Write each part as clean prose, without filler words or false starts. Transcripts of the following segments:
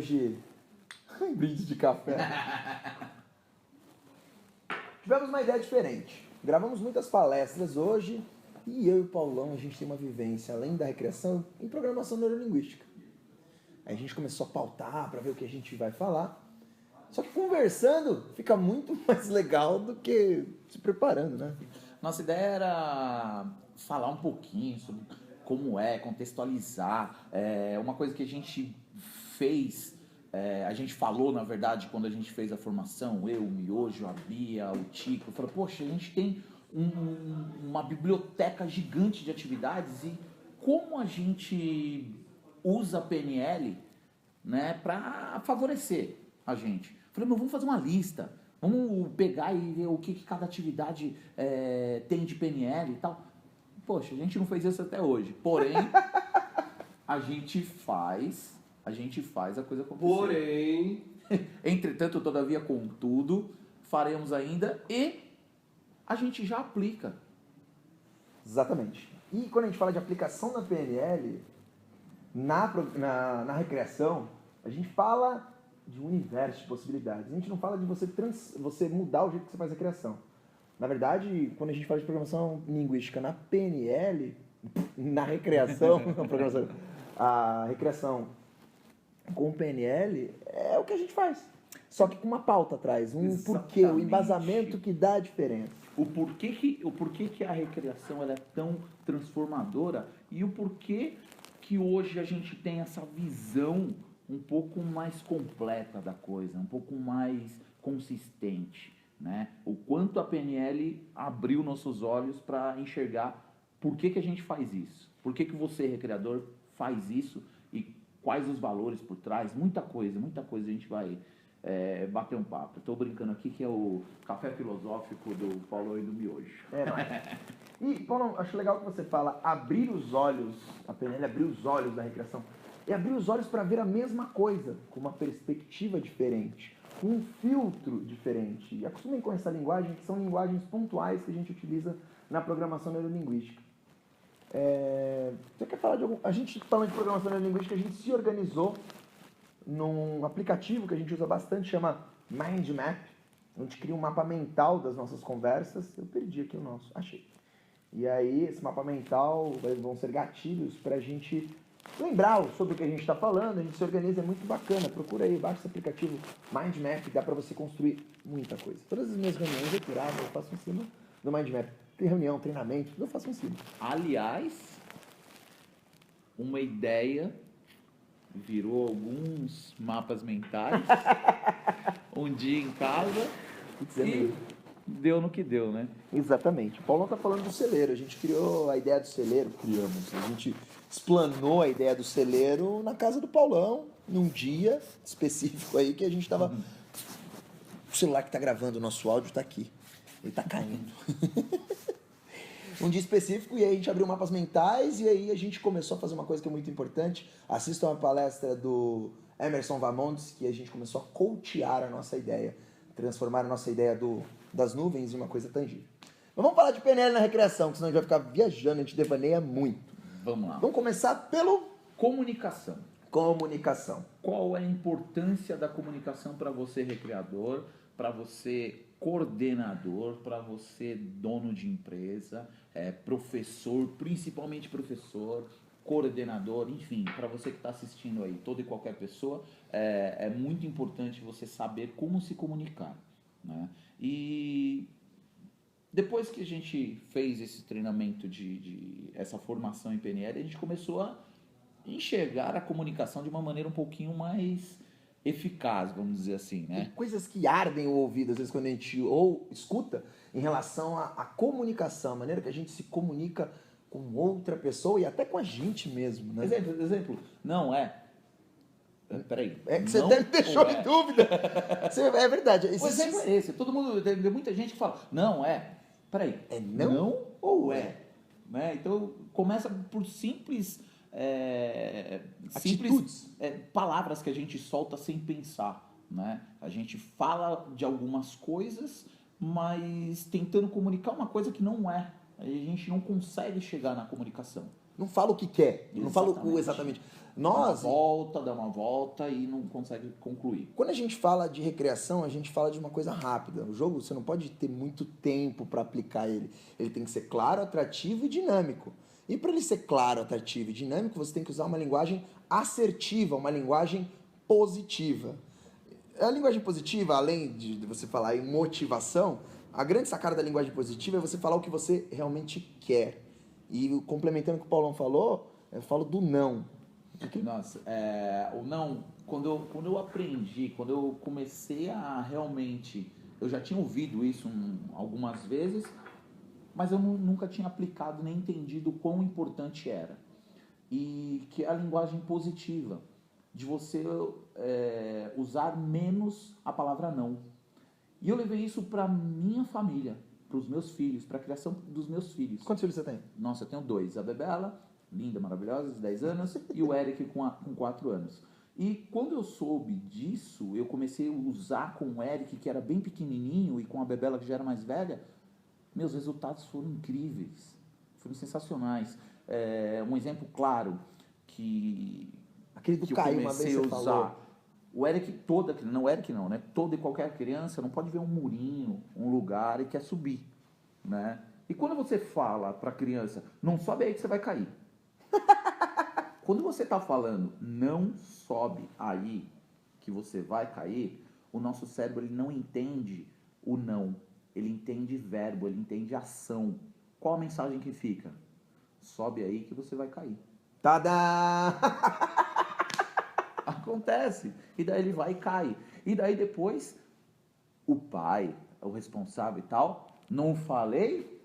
hoje um brinde de café. Tivemos uma ideia diferente. Gravamos muitas palestras hoje e eu e o Paulão, a gente tem uma vivência, além da recreação, em programação neurolinguística. Aí a gente começou a pautar para ver o que a gente vai falar. Só que conversando fica muito mais legal do que se preparando, né? Nossa ideia era falar um pouquinho sobre como contextualizar. Uma coisa que a gente fez, a gente falou, na verdade, quando a gente fez a formação, eu, o Miojo, a Bia, o Tico, falou, poxa, a gente tem uma biblioteca gigante de atividades e como a gente usa a PNL, né, para favorecer a gente. Falei, mas vamos fazer uma lista, vamos pegar e ver o que cada atividade tem de PNL e tal. Poxa, a gente não fez isso até hoje, porém, a gente faz a coisa acontecer. Porém, entretanto, todavia, contudo, faremos ainda e a gente já aplica. Exatamente. E quando a gente fala de aplicação da PNL, na recreação, a gente fala de um universo de possibilidades. A gente não fala de você mudar o jeito que você faz a recreação. Na verdade, quando a gente fala de programação linguística na PNL, na recreação, a recreação com PNL é o que a gente faz. Só que com uma pauta atrás, porquê, o embasamento que dá a diferença. O porquê que a recreação ela é tão transformadora e o porquê que hoje a gente tem essa visão um pouco mais completa da coisa, um pouco mais consistente, né? O quanto a PNL abriu nossos olhos para enxergar por que a gente faz isso, por que você, recreador, faz isso e quais os valores por trás, muita coisa a gente vai bater um papo. Estou brincando aqui que é o café filosófico do Paulo e do Miojo. E, Paulo, acho legal que você fala abrir os olhos, a PNL abrir os olhos da recreação, e abrir os olhos para ver a mesma coisa, com uma perspectiva diferente, com um filtro diferente. E acostumem com essa linguagem, que são linguagens pontuais que a gente utiliza na programação neurolinguística. Você quer falar de algum... A gente, falando de programação neurolinguística, a gente se organizou num aplicativo que a gente usa bastante, chama Mind Map, onde cria um mapa mental das nossas conversas. Eu perdi aqui o nosso, achei. E aí, esse mapa mental vão ser gatilhos para a gente lembrar sobre o que a gente está falando, a gente se organiza, é muito bacana. Procura aí, baixa esse aplicativo Mind Map, dá para você construir muita coisa. Todas as minhas reuniões eu faço em cima do Mind Map. Tem reunião, treinamento, tudo eu faço em cima. Aliás, uma ideia virou alguns mapas mentais, um dia em casa e deu no que deu, né? Exatamente. O Paulão tá falando do celeiro. A gente criou a ideia do celeiro, a gente explanou a ideia do celeiro na casa do Paulão, num dia específico aí que a gente tava... O celular que tá gravando o nosso áudio tá aqui. Ele tá caindo. Um dia específico, e aí a gente abriu mapas mentais, e aí a gente começou a fazer uma coisa que é muito importante. Assistam a palestra do Emerson Vamontes, que a gente começou a coachear a nossa ideia, transformar a nossa ideia das nuvens em uma coisa tangível. Mas vamos falar de PNL na recreação, que senão a gente vai ficar viajando, a gente devaneia muito. Vamos lá. Vamos começar pelo... Comunicação. Comunicação. Qual é a importância da comunicação para você, recreador, para você, coordenador, para você, dono de empresa, professor, principalmente professor, coordenador, enfim, para você que está assistindo aí, toda e qualquer pessoa, é muito importante você saber como se comunicar, né? E depois que a gente fez esse treinamento essa formação em PNL, a gente começou a enxergar a comunicação de uma maneira um pouquinho mais eficaz, vamos dizer assim, né? Tem coisas que ardem o ouvido, às vezes, quando a gente escuta, em relação à comunicação, a maneira que a gente se comunica com outra pessoa e até com a gente mesmo, né? Exemplo, não é... Peraí. É que você até me deixou em dúvida. É verdade. O exemplo é esse. Todo mundo, tem muita gente que fala, não é... Peraí. É não ou é? Né? Então, começa por simples atitudes, palavras que a gente solta sem pensar, né? A gente fala de algumas coisas, mas tentando comunicar uma coisa que não é, aí a gente não consegue chegar na comunicação. Não fala o que quer, não fala o exatamente. Nós, Dá uma volta e não consegue concluir. quando a gente fala de recreação, a gente fala de uma coisa rápida. O jogo, você não pode ter muito tempo para aplicar ele. Ele tem que ser claro, atrativo e dinâmico. E para ele ser claro, atrativo e dinâmico, você tem que usar uma linguagem assertiva, uma linguagem positiva. A linguagem positiva, além de você falar em motivação, a grande sacada da linguagem positiva é você falar o que você realmente quer. E complementando o que o Paulão falou, eu falo do não. Nossa, o não, quando eu aprendi, quando eu comecei a realmente, eu já tinha ouvido isso algumas vezes, mas eu nunca tinha aplicado nem entendido o quão importante era. E que é a linguagem positiva, de você usar menos a palavra não. E eu levei isso para minha família, para os meus filhos, para a criação dos meus filhos. Quantos filhos você tem? Nossa, eu tenho 2. A Bebela, linda, maravilhosa, de 10 anos, e o Eric com 4 anos. E quando eu soube disso, eu comecei a usar com o Eric, que era bem pequenininho, e com a Bebela, que já era mais velha, meus resultados foram incríveis, foram sensacionais. Um exemplo claro que aquele do que eu Caio, comecei uma a vez você usar. falou. O Eric, toda e qualquer criança não pode ver um murinho, um lugar e quer subir, né? E quando você fala para a criança, não sobe aí que você vai cair. Quando você está falando, não sobe aí que você vai cair, o nosso cérebro ele não entende o não. Ele entende verbo, ele entende ação. Qual a mensagem que fica? Sobe aí que você vai cair. Tadá! Acontece. E daí ele vai e cai. E daí depois, o pai, o responsável e tal, não falei...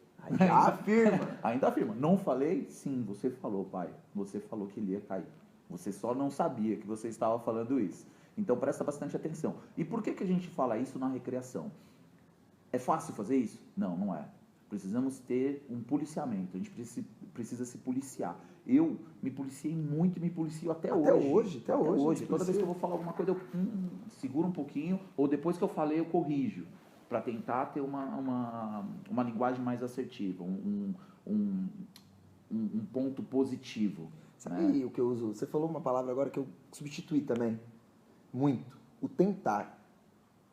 Ainda afirma. Não falei? Sim, você falou, pai. Você falou que ele ia cair. Você só não sabia que você estava falando isso. Então presta bastante atenção. E por que a gente fala isso na recreação? É fácil fazer isso? Não, não é. Precisamos ter um policiamento. A gente precisa se policiar. Eu me policiei muito e me policio até hoje. Até hoje. Toda vez que eu vou falar alguma coisa, eu seguro um pouquinho. Ou depois que eu falei, eu corrijo. Para tentar ter uma linguagem mais assertiva. Um ponto positivo. Sabe né? o que eu uso? Você falou uma palavra agora que eu substituí também. Muito. O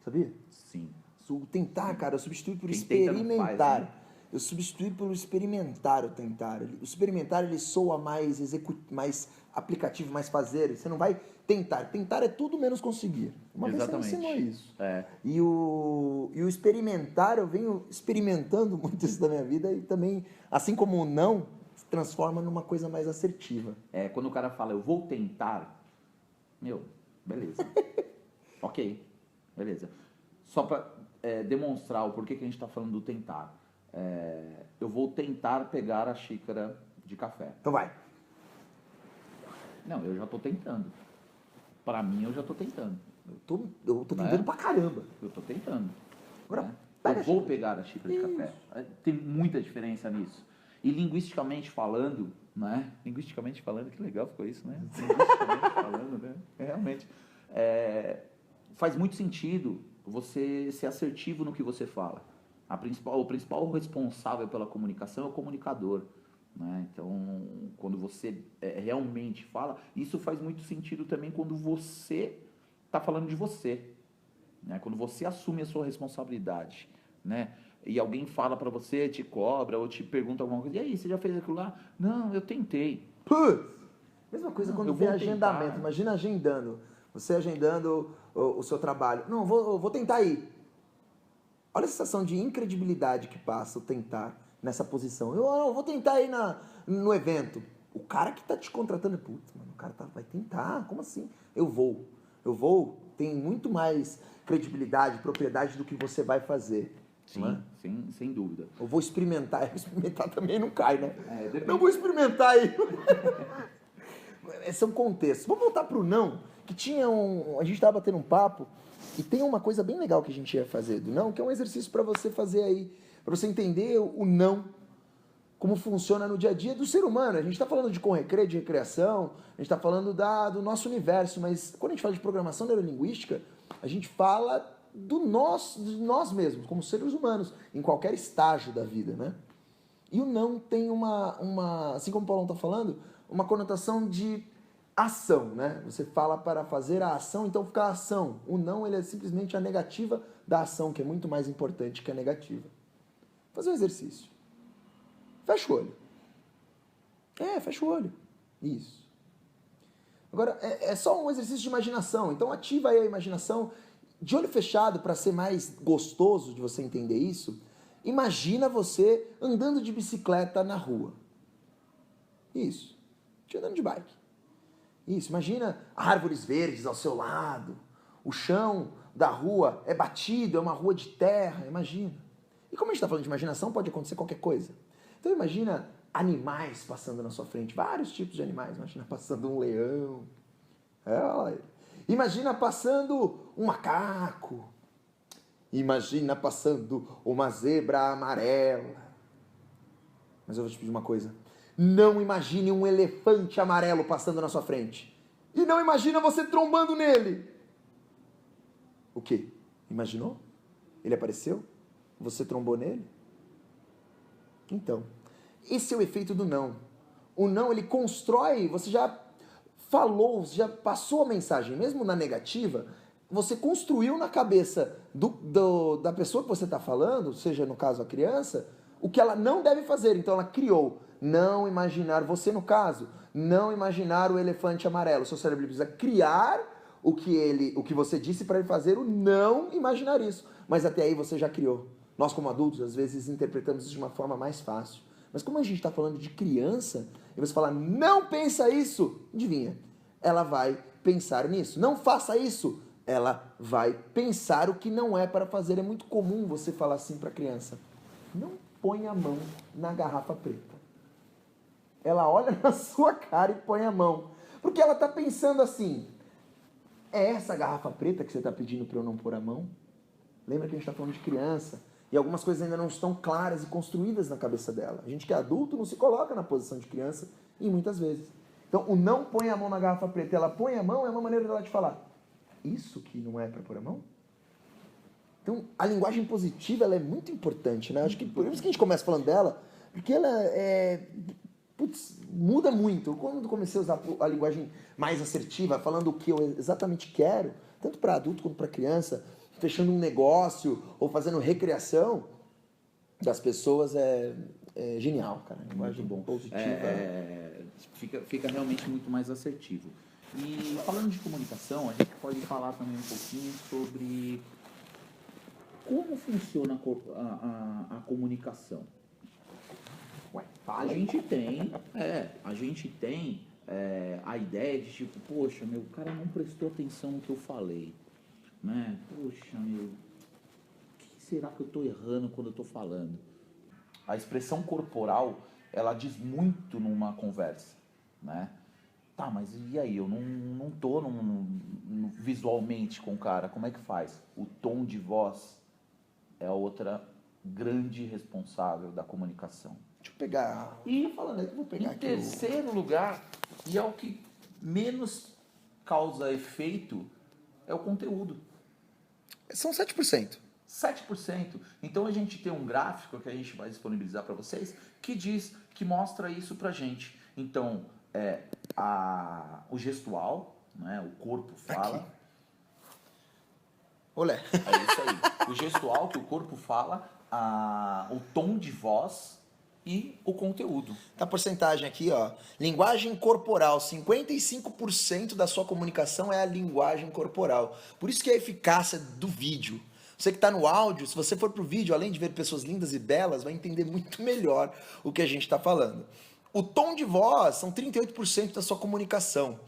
sabia? Sim. O tentar, cara, eu substituí por Quem tenta não experimentar. faz, né? Eu substituí por experimentar o tentar. O experimentar, ele soa mais mais aplicativo, mais fazer. Você não vai tentar. Tentar é tudo menos conseguir. Uma Exatamente. vez você me ensinou isso. É. E o experimentar, eu venho experimentando muito isso da minha vida e também, assim como o não, se transforma numa coisa mais assertiva. Quando o cara fala, eu vou tentar, beleza. Ok, beleza. Só para demonstrar o porquê que a gente está falando do tentar. Eu vou tentar pegar a xícara de café. Então vai. Não, eu já estou tentando. Para mim, eu já estou tentando. Eu tô tentando pra caramba. Eu estou tentando. Agora, Eu vou pegar a xícara de café. Tem muita diferença nisso. E linguisticamente falando, né? Linguisticamente falando, que legal ficou isso, né? Linguisticamente falando, né? Realmente. Faz muito sentido você ser assertivo no que você fala. O principal responsável pela comunicação é o comunicador. Né? Então, quando você realmente fala, isso faz muito sentido também quando você está falando de você. Né? Quando você assume a sua responsabilidade. Né? E alguém fala para você, te cobra ou te pergunta alguma coisa. E aí, você já fez aquilo lá? Não, eu tentei. Putz! Mesma coisa Não, quando eu vem vou agendamento. tentar. Imagina agendando. Você agendando o seu trabalho. Não, eu vou tentar ir. Olha a sensação de incredibilidade que passa o tentar nessa posição. Eu vou tentar ir no evento. O cara que tá te contratando, putz, mano, o cara vai tentar. Como assim? Eu vou. Tem muito mais credibilidade, propriedade do que você vai fazer. Sim, sem dúvida. Eu vou experimentar. Experimentar também não cai, né? Depende. Eu vou experimentar aí. São contextos. Vamos voltar pro não, que tinha a gente tava batendo um papo e tem uma coisa bem legal que a gente ia fazer do não, que é um exercício para você fazer aí, para você entender o não, como funciona no dia a dia do ser humano. A gente está falando de recreio, de recreação, a gente está falando do nosso universo, mas quando a gente fala de programação neurolinguística, a gente fala de nós mesmos, como seres humanos, em qualquer estágio da vida, né? E o não tem assim como o Paulão está falando, uma conotação de ação, né? Você fala para fazer a ação, então fica a ação. O não, ele é simplesmente a negativa da ação, que é muito mais importante que a negativa. Vou fazer um exercício. Fecha o olho. Fecha o olho. Isso. Agora, é só um exercício de imaginação, então ativa aí a imaginação. De olho fechado, para ser mais gostoso de você entender isso, imagina você andando de bicicleta na rua. Isso. Te andando de bike. Isso. Imagina árvores verdes ao seu lado. O chão da rua é batido, é uma rua de terra. Imagina. E como a gente está falando de imaginação, pode acontecer qualquer coisa. Então imagina animais passando na sua frente. Vários tipos de animais. Imagina passando um leão. Olha ele. Imagina passando um macaco. Imagina passando uma zebra amarela. Mas eu vou te pedir uma coisa. Não imagine um elefante amarelo passando na sua frente. E não imagina você trombando nele. O quê? Imaginou? Ele apareceu? Você trombou nele? Então, esse é o efeito do não. O não, ele constrói, você já falou, já passou a mensagem, mesmo na negativa, você construiu na cabeça da pessoa que você está falando, seja no caso a criança, o que ela não deve fazer. Então ela criou, não imaginar, você no caso, não imaginar o elefante amarelo. O seu cérebro precisa criar o que você disse para ele fazer o não imaginar isso. Mas até aí você já criou. Nós como adultos, às vezes, interpretamos isso de uma forma mais fácil. Mas como a gente está falando de criança, e você fala, não pensa isso, adivinha? Ela vai pensar nisso. Não faça isso. Ela vai pensar o que não é para fazer. É muito comum você falar assim para a criança, não põe a mão na garrafa preta. Ela olha na sua cara e põe a mão. Porque ela está pensando assim, é essa garrafa preta que você está pedindo para eu não pôr a mão? Lembra que a gente está falando de criança? E algumas coisas ainda não estão claras e construídas na cabeça dela. A gente que é adulto não se coloca na posição de criança, e muitas vezes. Então, o não põe a mão na garrafa preta, ela põe a mão, é uma maneira dela de falar, isso que não é para pôr a mão? Então, a linguagem positiva, ela é muito importante, né? Acho que por isso que a gente começa falando dela, porque ela muda muito. Quando eu comecei a usar a linguagem mais assertiva, falando o que eu exatamente quero, tanto para adulto quanto para criança, fechando um negócio ou fazendo recreação das pessoas, é genial, cara. Linguagem muito bom. Positiva. Fica realmente muito mais assertivo. E falando de comunicação, a gente pode falar também um pouquinho sobre como funciona a comunicação. A gente tem a ideia de tipo, poxa, meu, o cara não prestou atenção no que eu falei, né? Poxa, meu, o que será que eu estou errando quando eu estou falando? A expressão corporal, ela diz muito numa conversa, né? Tá, mas e aí? Eu não tô visualmente com o cara, como é que faz? O tom de voz é a outra grande responsável da comunicação. Deixa eu pegar. E falando aí, vou pegar em terceiro lugar, e é o que menos causa efeito, é o conteúdo. São 7%. 7%. Então a gente tem um gráfico que a gente vai disponibilizar para vocês que mostra isso pra gente. Então, o gestual, né, o corpo fala. Aqui. Olé. É isso aí. O gestual, que o corpo fala, o tom de voz e o conteúdo. Tá a porcentagem aqui, ó. Linguagem corporal. 55% da sua comunicação é a linguagem corporal. Por isso que a eficácia do vídeo. Você que está no áudio, se você for pro vídeo, além de ver pessoas lindas e belas, vai entender muito melhor o que a gente está falando. O tom de voz são 38% da sua comunicação.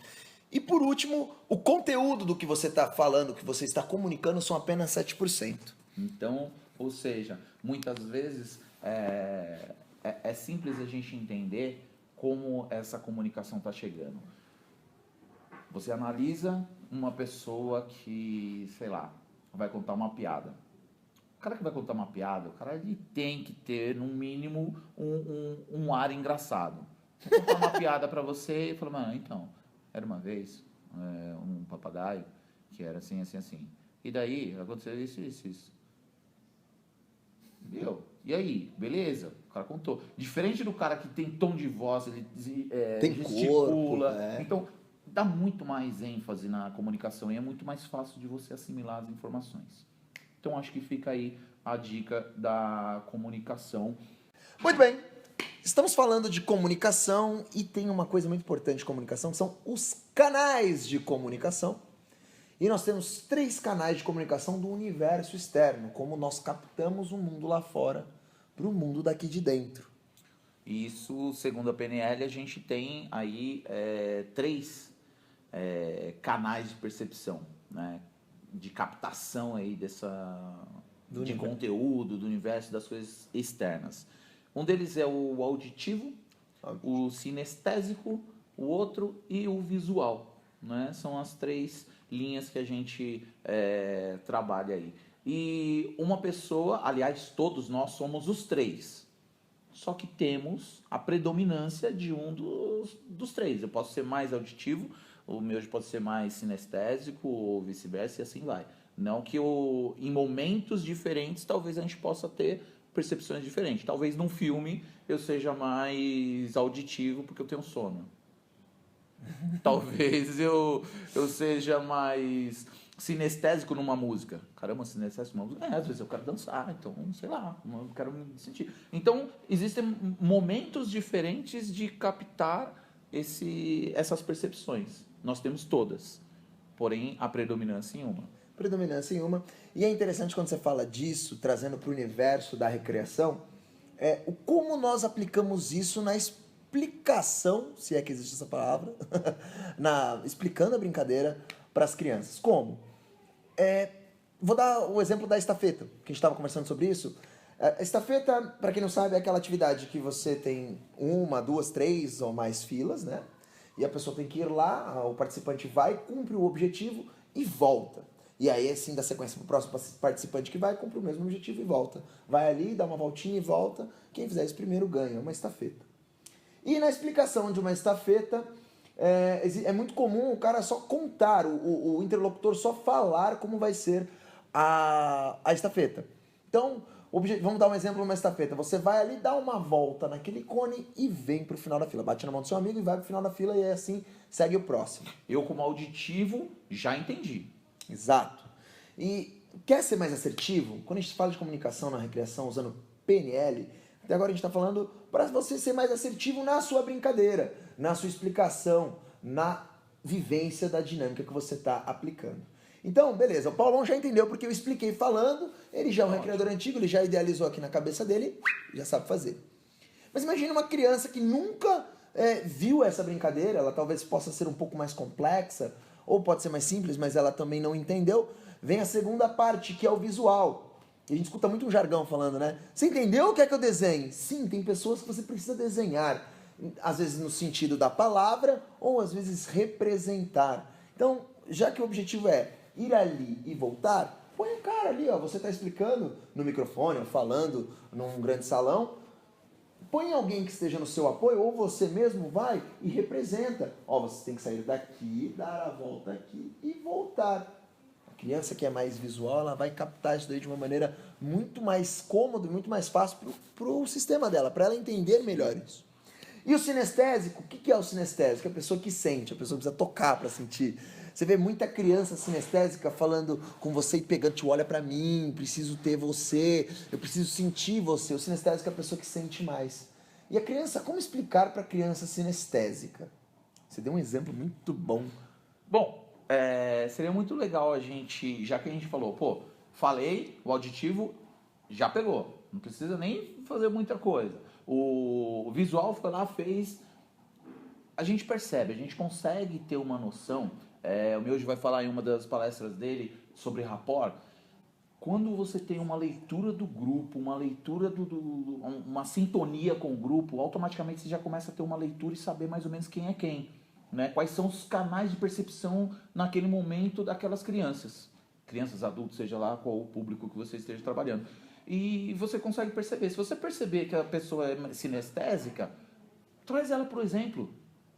E por último, o conteúdo do que você está falando, que você está comunicando, são apenas 7%. Então, ou seja, muitas vezes é simples a gente entender como essa comunicação está chegando. Você analisa uma pessoa que, sei lá, vai contar uma piada. O cara que vai contar uma piada, o cara ele tem que ter, no mínimo, um ar engraçado. Vou contar uma piada pra você e falar, mano, então, era uma vez um papagaio que era assim, assim, assim. E daí, aconteceu isso, isso, isso. Viu? E aí, beleza? cara contou. Diferente do cara que tem tom de voz, ele tem gesticula. Corpo, Então, dá muito mais ênfase na comunicação e é muito mais fácil de você assimilar as informações. Então, acho que fica aí a dica da comunicação. Muito bem. Estamos falando de comunicação e tem uma coisa muito importante de comunicação, que são os canais de comunicação. E nós temos 3 canais de comunicação do universo externo, como nós captamos o mundo lá fora para o mundo daqui de dentro. Isso, segundo a PNL, a gente tem aí 3 canais de percepção, né? De captação aí de conteúdo, do universo, das coisas externas. Um deles é o auditivo, o sinestésico, o outro e o visual, né? São as 3 linhas que a gente trabalha aí. E uma pessoa, aliás, todos nós somos os 3. Só que temos a predominância de um dos 3. Eu posso ser mais auditivo, o meu pode ser mais sinestésico, ou vice-versa, e assim vai. Não que em momentos diferentes, talvez a gente possa ter percepções diferentes. Talvez num filme eu seja mais auditivo porque eu tenho sono. Talvez eu seja mais sinestésico numa música. Caramba, sinestésico numa música? Às vezes eu quero dançar, então, sei lá, eu quero me sentir. Então, existem momentos diferentes de captar essas percepções. Nós temos todas, porém, a predominância em uma. Predominância em uma. E é interessante quando você fala disso, trazendo para o universo da recreação, como nós aplicamos isso na explicação, se é que existe essa palavra, explicando a brincadeira para as crianças. Como? Vou dar o exemplo da estafeta, que a gente estava conversando sobre isso. A estafeta, para quem não sabe, é aquela atividade que você tem 1, 2, 3 ou mais filas, né? E a pessoa tem que ir lá, o participante vai, cumpre o objetivo e volta. E aí, assim, dá sequência para o próximo participante que vai, cumpre o mesmo objetivo e volta. Vai ali, dá uma voltinha e volta. Quem fizer isso primeiro ganha, uma estafeta. E na explicação de uma estafeta, é muito comum o cara só contar, o interlocutor só falar como vai ser a estafeta. Então, vamos dar um exemplo de uma estafeta. Você vai ali, dá uma volta naquele cone e vem para o final da fila. Bate na mão do seu amigo e vai para o final da fila e aí assim segue o próximo. Eu, como auditivo, já entendi. Exato. E quer ser mais assertivo? Quando a gente fala de comunicação na recreação usando PNL, até agora a gente está falando para você ser mais assertivo na sua brincadeira, na sua explicação, na vivência da dinâmica que você está aplicando. Então, beleza, o Paulão já entendeu porque eu expliquei falando, ele já é um recreador antigo, ele já idealizou aqui na cabeça dele, já sabe fazer. Mas imagine uma criança que nunca viu essa brincadeira, ela talvez possa ser um pouco mais complexa, ou pode ser mais simples, mas ela também não entendeu. Vem a segunda parte, que é o visual. E a gente escuta muito um jargão falando, né? Você entendeu o que é que eu desenhe? Sim, tem pessoas que você precisa desenhar. Às vezes no sentido da palavra, ou às vezes representar. Então, já que o objetivo é ir ali e voltar, põe um cara ali, ó. Você está explicando no microfone, ou falando num grande salão. Põe alguém que esteja no seu apoio, ou você mesmo vai e representa. Ó, você tem que sair daqui, dar a volta aqui e voltar. A criança que é mais visual, ela vai captar isso daí de uma maneira muito mais cômoda, muito mais fácil para o sistema dela, para ela entender melhor isso. E o sinestésico, o que é o sinestésico? É a pessoa que sente, a pessoa precisa tocar para sentir. Você vê muita criança sinestésica falando com você e pegando, te olha para mim, preciso ter você, eu preciso sentir você. O sinestésico é a pessoa que sente mais. E a criança, como explicar para a criança sinestésica? Você deu um exemplo muito bom. Bom, seria muito legal a gente, já que a gente falou, falei, o auditivo já pegou, não precisa nem fazer muita coisa. O visual foi lá, fez, a gente percebe, a gente consegue ter uma noção. O Miojo vai falar em uma das palestras dele sobre rapport. Quando você tem uma leitura do grupo, uma leitura uma sintonia com o grupo, automaticamente você já começa a ter uma leitura e saber mais ou menos quem é quem, né? Quais são os canais de percepção naquele momento daquelas crianças, adultos, seja lá qual o público que você esteja trabalhando. E você consegue perceber. Se você perceber que a pessoa é sinestésica, traz ela por exemplo.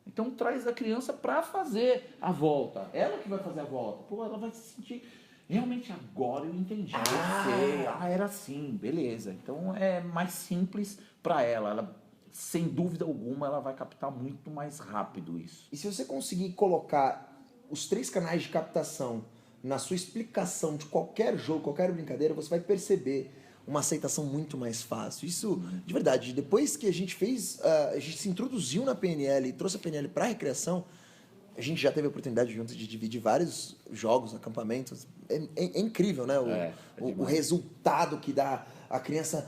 Então traz a criança para fazer a volta. Ela que vai fazer a volta. Ela vai se sentir... realmente agora eu entendi. Eu sei, era assim, beleza. Então é mais simples para ela. Ela, sem dúvida alguma, ela vai captar muito mais rápido isso. E se você conseguir colocar os 3 canais de captação na sua explicação de qualquer jogo, qualquer brincadeira, você vai perceber uma aceitação muito mais fácil. Isso, de verdade, depois que a gente fez, a gente se introduziu na PNL e trouxe a PNL para a recreação, a gente já teve a oportunidade juntos de dividir vários jogos, acampamentos. É incrível, né? O resultado que dá a criança.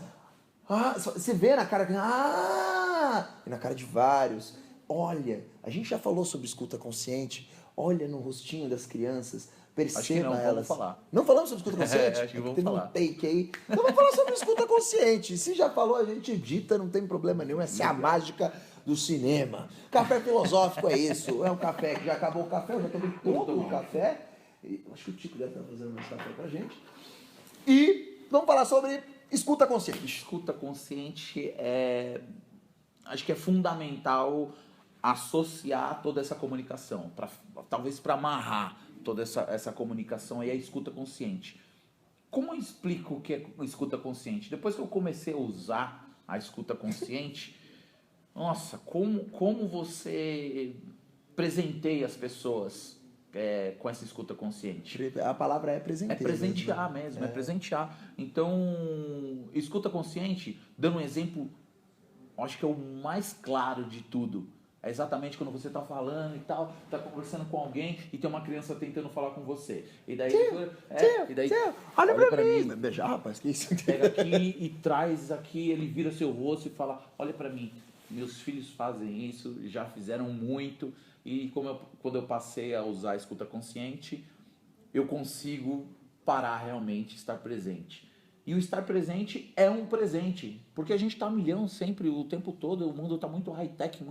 Você vê na cara da criança. E na cara de vários. Olha, a gente já falou sobre escuta consciente. Olha no rostinho das crianças. Perceba acho que não, elas. Vamos falar. Não falamos sobre escuta consciente? Acho que vamos teve falar. um take aí. Então vamos falar sobre escuta consciente. Se já falou, a gente edita, não tem problema nenhum. Essa é a mágica do cinema. Café filosófico é isso. É um café que já acabou o café, eu já tomei todo o café. E acho que o Tico deve estar fazendo mais café pra gente. E vamos falar sobre escuta consciente. Escuta consciente acho que é fundamental associar toda essa comunicação, talvez para amarrar toda essa comunicação aí, a escuta consciente. Como eu explico o que é escuta consciente? Depois que eu comecei a usar a escuta consciente, nossa, como você presenteia as pessoas com essa escuta consciente? A palavra é presentear. É presentear mesmo, é presentear. Então, escuta consciente, dando um exemplo, acho que é o mais claro de tudo. É exatamente quando você está falando e tal, está conversando com alguém e tem uma criança tentando falar com você. E daí, olha pra mim. Beijar, rapaz, que isso? Pega aqui e traz aqui, ele vira seu rosto e fala, olha pra mim, meus filhos fazem isso, já fizeram muito, e quando eu passei a usar a escuta consciente, eu consigo parar realmente, estar presente. E o estar presente é um presente, porque a gente está a milhão sempre, o tempo todo, o mundo está muito high-tech,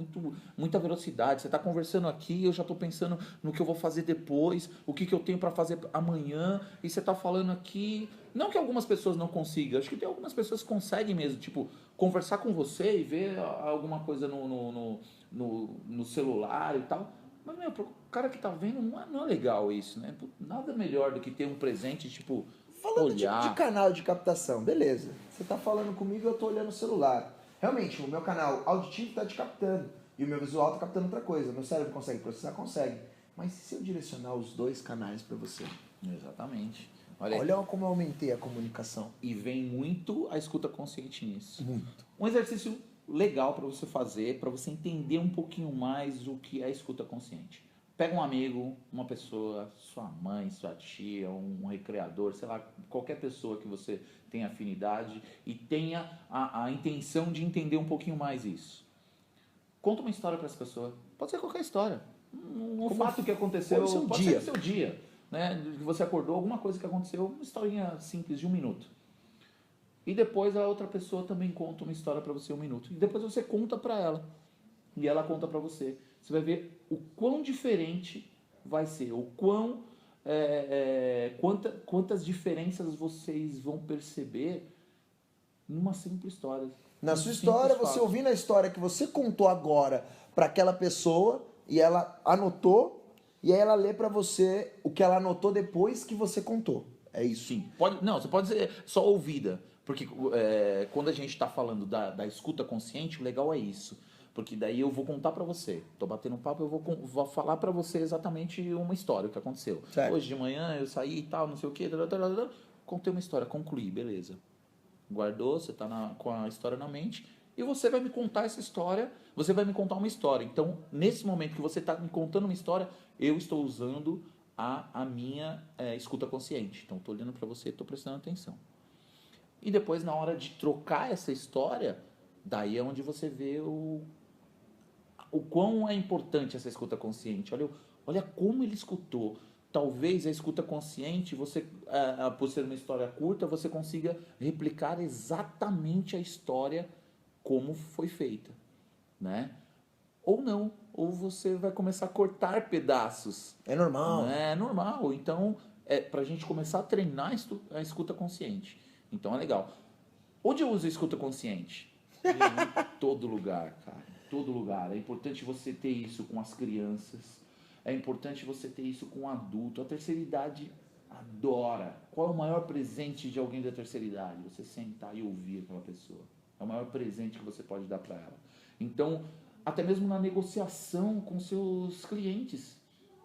muita velocidade. Você está conversando aqui, eu já estou pensando no que eu vou fazer depois, o que eu tenho para fazer amanhã, e você está falando aqui... Não que algumas pessoas não consigam, acho que tem algumas pessoas que conseguem mesmo, tipo, conversar com você e ver alguma coisa no celular e tal. Mas, meu, pro cara que está vendo, não é legal isso, né? Nada melhor do que ter um presente, tipo... Falando de canal de captação, beleza. Você está falando comigo e eu estou olhando o celular. Realmente, o meu canal auditivo está te captando. E o meu visual está captando outra coisa. Meu cérebro consegue processar? Consegue. Mas e se eu direcionar os 2 canais para você? Exatamente. Olha como eu aumentei a comunicação. E vem muito a escuta consciente nisso. Muito. Um exercício legal para você fazer, para você entender um pouquinho mais o que é a escuta consciente. Pega um amigo, uma pessoa, sua mãe, sua tia, um recreador, sei lá, qualquer pessoa que você tenha afinidade e tenha a intenção de entender um pouquinho mais isso. Conta uma história para essa pessoa. Pode ser qualquer história. Um fato que aconteceu, pode ser o seu dia. Né? Você acordou, alguma coisa que aconteceu, uma historinha simples de 1 minuto. E depois a outra pessoa também conta uma história para você 1 minuto. E depois você conta para ela. E ela conta para você. Você vai ver o quão diferente vai ser, o quão quantas diferenças vocês vão perceber numa simples história. Na sua história, você ouvindo a história que você contou agora para aquela pessoa e ela anotou, e aí ela lê para você o que ela anotou depois que você contou. É isso? Sim. Você pode ser só ouvida, porque quando a gente está falando da escuta consciente, o legal é isso. Porque daí eu vou contar pra você. Tô batendo um papo, eu vou falar pra você exatamente uma história, o que aconteceu. Certo. Hoje de manhã eu saí e tal, não sei o quê. Contei uma história, concluí, beleza. Guardou, você tá com a história na mente. E você vai me contar essa história, você vai me contar uma história. Então, nesse momento que você está me contando uma história, eu estou usando a minha escuta consciente. Então, estou olhando pra você e estou prestando atenção. E depois, na hora de trocar essa história, daí é onde você vê o quão é importante essa escuta consciente. Olha como ele escutou. Talvez a escuta consciente, você, por ser uma história curta, você consiga replicar exatamente a história como foi feita, né? Ou não, ou você vai começar a cortar pedaços. É normal. É normal. Então, pra gente começar a treinar a escuta consciente. Então é legal. Onde eu uso a escuta consciente? Em todo lugar, cara. Todo lugar. É importante você ter isso com as crianças. É importante você ter isso com o adulto. A terceira idade adora. Qual é o maior presente de alguém da terceira idade? Você sentar e ouvir aquela pessoa. É o maior presente que você pode dar para ela. Então, até mesmo na negociação com seus clientes.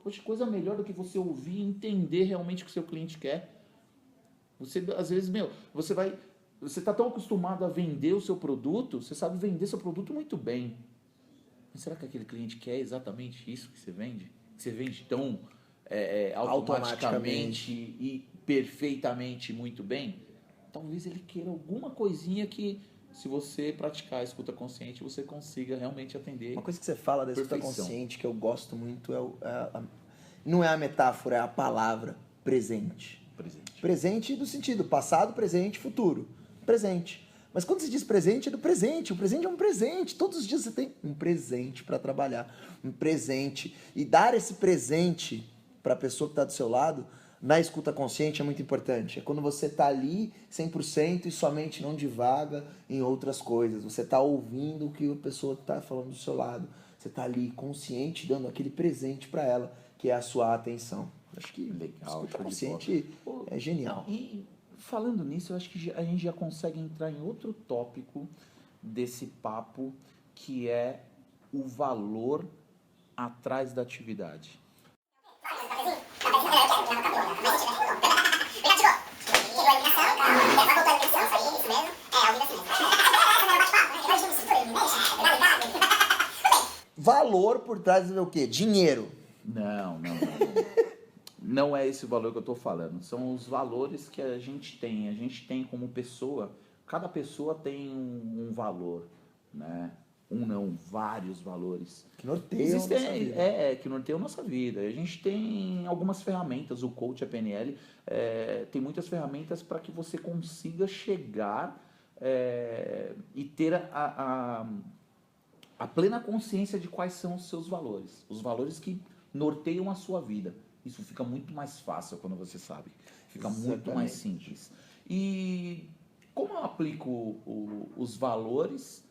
Poxa, coisa melhor do que você ouvir e entender realmente o que o seu cliente quer. Você, às vezes, você está tão acostumado a vender o seu produto, você sabe vender seu produto muito bem. Mas será que aquele cliente quer exatamente isso que você vende? Que você vende tão automaticamente e perfeitamente muito bem? Talvez ele queira alguma coisinha que, se você praticar a escuta consciente, você consiga realmente atender. Uma coisa que você fala da escuta perfeição. consciente que eu gosto muito não é a metáfora, é a palavra presente. Presente do sentido passado, presente, futuro. Presente. Mas quando se diz presente, é do presente. O presente é um presente. Todos os dias você tem um presente para trabalhar. Um presente. E dar esse presente para a pessoa que está do seu lado, na escuta consciente, é muito importante. É quando você está ali 100% e sua mente não divaga em outras coisas. Você está ouvindo o que a pessoa está falando do seu lado. Você está ali consciente, dando aquele presente para ela, que é a sua atenção. Acho que legal, escuta consciente é genial. Não, e falando nisso, eu acho que a gente já consegue entrar em outro tópico desse papo, que é o valor atrás da atividade. Valor por trás do quê? Dinheiro. Não. Não é esse o valor que eu estou falando. São os valores que a gente tem. A gente tem como pessoa. Cada pessoa tem um valor, né? Vários valores. Que norteiam a nossa vida. Que norteiam a nossa vida. A gente tem algumas ferramentas. O coach, a PNL, tem muitas ferramentas para que você consiga chegar e ter a plena consciência de quais são os seus valores. Os valores que norteiam a sua vida. Isso fica muito mais fácil quando você sabe. Fica muito mais simples. E como eu aplico os valores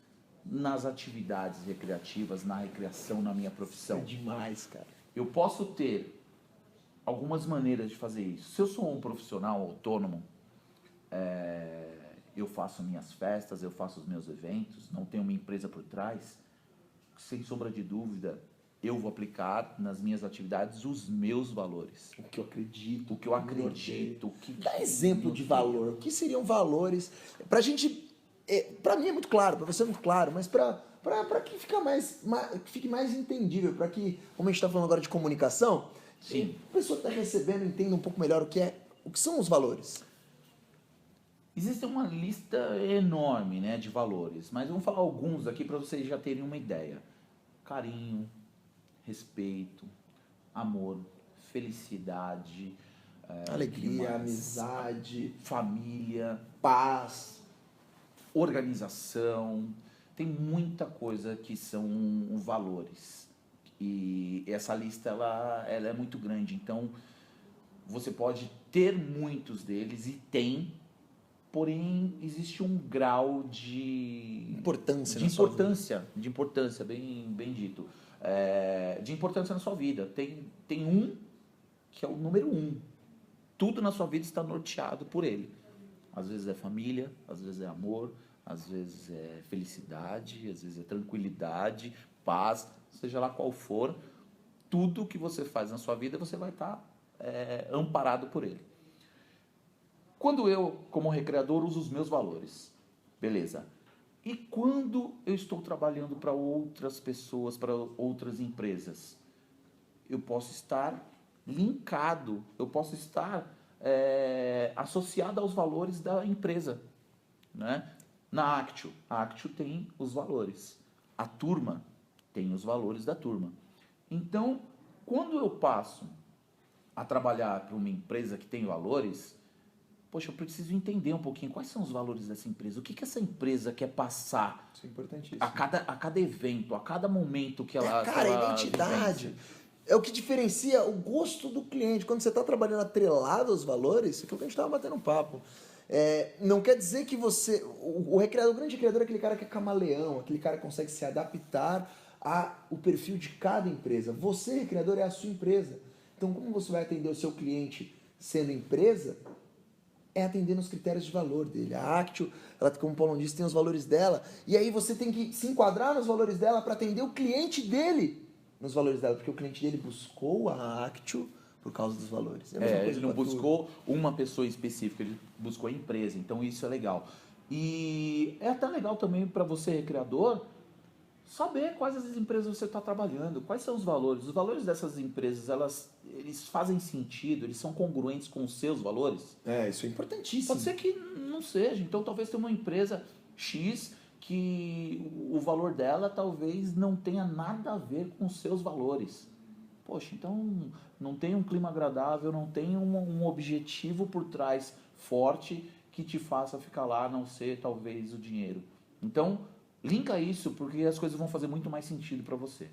nas atividades recreativas, na recreação, na minha profissão? É demais, cara. Eu posso ter algumas maneiras de fazer isso. Se eu sou um profissional autônomo, eu faço minhas festas, eu faço os meus eventos, não tenho uma empresa por trás, sem sombra de dúvida, eu vou aplicar nas minhas atividades os meus valores. O que eu acredito. Dá exemplo de valor. O que seriam valores? Pra gente... Pra mim é muito claro, pra você é muito claro, mas pra que fique mais entendível, pra que, como a gente tá falando agora de comunicação, sim, a pessoa que tá recebendo entenda um pouco melhor o que são os valores. Existe uma lista enorme, né, de valores, mas vamos falar alguns aqui para vocês já terem uma ideia. Carinho, respeito, amor, felicidade, alegria, amizade, família, paz, organização. Tem muita coisa que são valores. E essa lista ela é muito grande. Então, você pode ter muitos deles, e tem, porém existe um grau de importância, bem dito, de importância na sua vida. Tem um que é o número 1. Tudo na sua vida está norteado por ele. Às vezes é família, às vezes é amor, às vezes é felicidade, às vezes é tranquilidade, paz, seja lá qual for. Tudo que você faz na sua vida, você vai estar amparado por ele. Quando eu, como recreador, uso os meus valores, beleza. E quando eu estou trabalhando para outras pessoas, para outras empresas, eu posso estar linkado, eu posso estar associado aos valores da empresa, né? Na Actio, a Actio tem os valores, a turma tem os valores da turma. Então, quando eu passo a trabalhar para uma empresa que tem valores, poxa, eu preciso entender um pouquinho quais são os valores dessa empresa, o que essa empresa quer passar. Isso é importantíssimo. A cada evento, a cada momento que ela... Cara, a identidade é o que diferencia o gosto do cliente. Quando você está trabalhando atrelado aos valores, é aquilo que a gente estava batendo um papo. Não quer dizer que você... O grande recreador é aquele cara que é camaleão, aquele cara que consegue se adaptar ao perfil de cada empresa. Você, recreador, é a sua empresa. Então, como você vai atender o seu cliente sendo empresa, é atender nos critérios de valor dele. A Actio, ela, como o Paulo disse, tem os valores dela, e aí você tem que se enquadrar nos valores dela para atender o cliente dele nos valores dela, porque o cliente dele buscou a Actio por causa dos valores. É a mesma coisa Ele não com a buscou uma pessoa específica, ele buscou a empresa, então isso é legal. E é até legal também para você, criador, saber quais as empresas você está trabalhando, quais são os valores. Os valores dessas empresas, eles fazem sentido, eles são congruentes com os seus valores? Isso é importantíssimo. Pode ser que não seja. Então, talvez tenha uma empresa X que o valor dela talvez não tenha nada a ver com os seus valores. Poxa, então não tem um clima agradável, não tem um objetivo por trás forte que te faça ficar lá, a não ser talvez o dinheiro. Então, linka isso, porque as coisas vão fazer muito mais sentido para você.